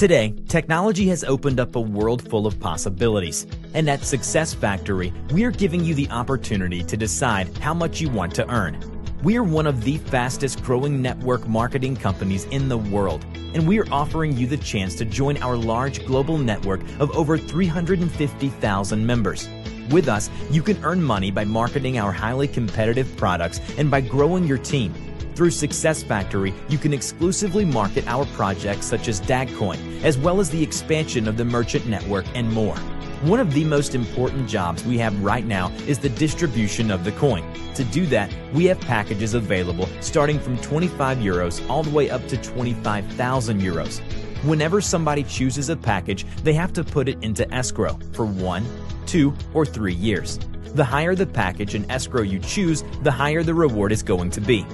Today, technology has opened up a world full of possibilities, and at Success Factory, we are giving you the opportunity to decide how much you want to earn. We are one of the fastest growing network marketing companies in the world, and we are offering you the chance to join our large global network of over 350,000 members. With us, you can earn money by marketing our highly competitive products and by growing your team. Through Success Factory, you can exclusively market our projects such as DagCoin, as well as the expansion of the merchant network and more. One of the most important jobs we have right now is the distribution of the coin. To do that, we have packages available starting from 25 euros all the way up to 25,000 euros. Whenever somebody chooses a package, they have to put it into escrow for 1, 2, or 3 years. The higher the package and escrow you choose, the higher the reward is going to be.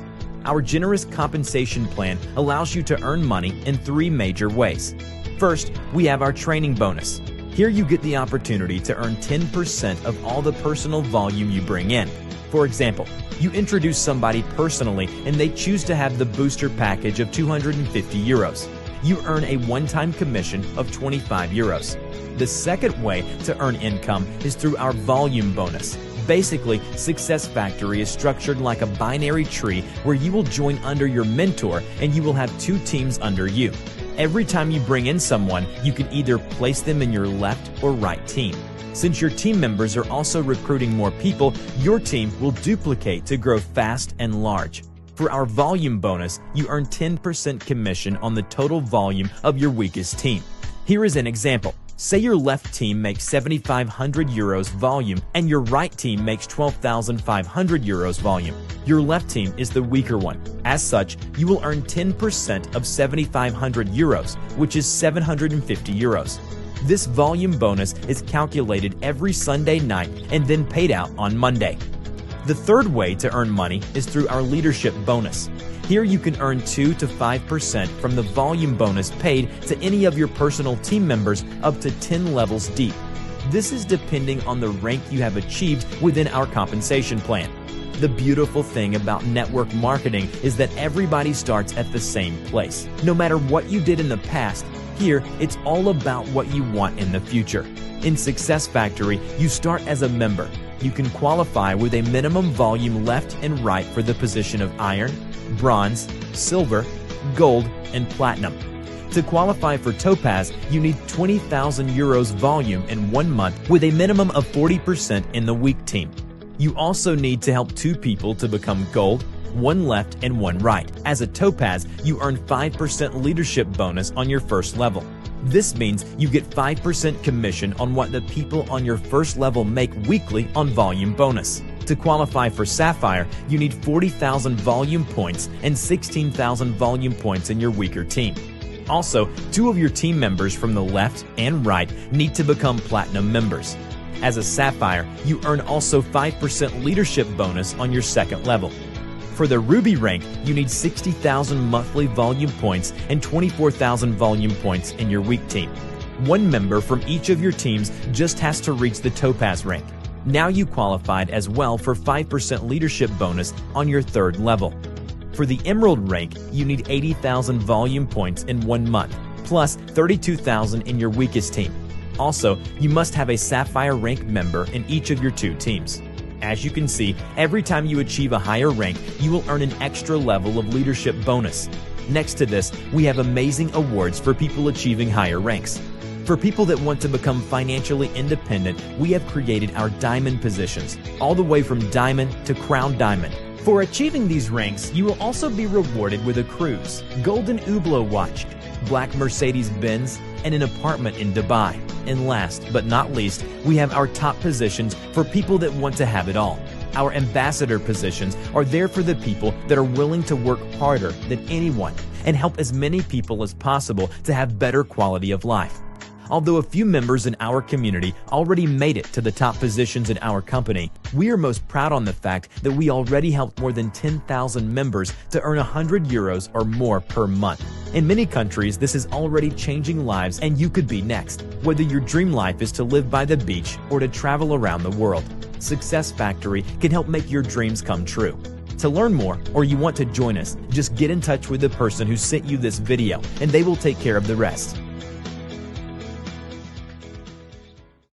Our generous compensation plan allows you to earn money in 3 major ways. First, we have our training bonus. Here you get the opportunity to earn 10% of all the personal volume you bring in. For example, you introduce somebody personally and they choose to have the booster package of 250 euros. You earn a one-time commission of 25 euros. The second way to earn income is through our volume bonus. Basically, Success Factory is structured like a binary tree where you will join under your mentor and you will have 2 teams under you. Every time you bring in someone, you can either place them in your left or right team. Since your team members are also recruiting more people, your team will duplicate to grow fast and large. For our volume bonus, you earn 10% commission on the total volume of your weakest team. Here is an example. Say your left team makes 7,500 euros volume and your right team makes 12,500 euros volume. Your left team is the weaker one. As such, you will earn 10% of 7,500 euros, which is 750 euros. This volume bonus is calculated every Sunday night and then paid out on Monday. The third way to earn money is through our leadership bonus. Here you can earn 2 to 5% from the volume bonus paid to any of your personal team members up to 10 levels deep. This is depending on the rank you have achieved within our compensation plan. The beautiful thing about network marketing is that everybody starts at the same place. No matter what you did in the past, here it's all about what you want in the future. In Success Factory, you start as a member. You can qualify with a minimum volume left and right for the position of iron, bronze, silver, gold, and platinum. To qualify for Topaz, you need 20,000 euros volume in 1 month with a minimum of 40% in the weak team. You also need to help 2 people to become gold, 1 left and 1 right. As a Topaz, you earn 5% leadership bonus on your first level. This means you get 5% commission on what the people on your first level make weekly on volume bonus. To qualify for Sapphire, you need 40,000 volume points and 16,000 volume points in your weaker team. Also, 2 of your team members from the left and right need to become Platinum members. As a Sapphire, you earn also 5% leadership bonus on your second level. For the Ruby rank, you need 60,000 monthly volume points and 24,000 volume points in your weak team. 1 member from each of your teams just has to reach the Topaz rank. Now you qualified as well for 5% leadership bonus on your 3rd level. For the Emerald rank, you need 80,000 volume points in 1 month, plus 32,000 in your weakest team. Also, you must have a Sapphire rank member in each of your 2 teams. As you can see, every time you achieve a higher rank, you will earn an extra level of leadership bonus. Next to this, we have amazing awards for people achieving higher ranks. For people that want to become financially independent, we have created our diamond positions, all the way from diamond to crown diamond. For achieving these ranks, you will also be rewarded with a cruise, golden Hublot watch, black Mercedes-Benz, and an apartment in Dubai. And last but not least, we have our top positions for people that want to have it all. Our ambassador positions are there for the people that are willing to work harder than anyone and help as many people as possible to have better quality of life. Although a few members in our community already made it to the top positions in our company, we are most proud on the fact that we already helped more than 10,000 members to earn 100 euros or more per month. In many countries, this is already changing lives, and you could be next. Whether your dream life is to live by the beach or to travel around the world, Success Factory can help make your dreams come true. To learn more, or you want to join us, just get in touch with the person who sent you this video, and they will take care of the rest.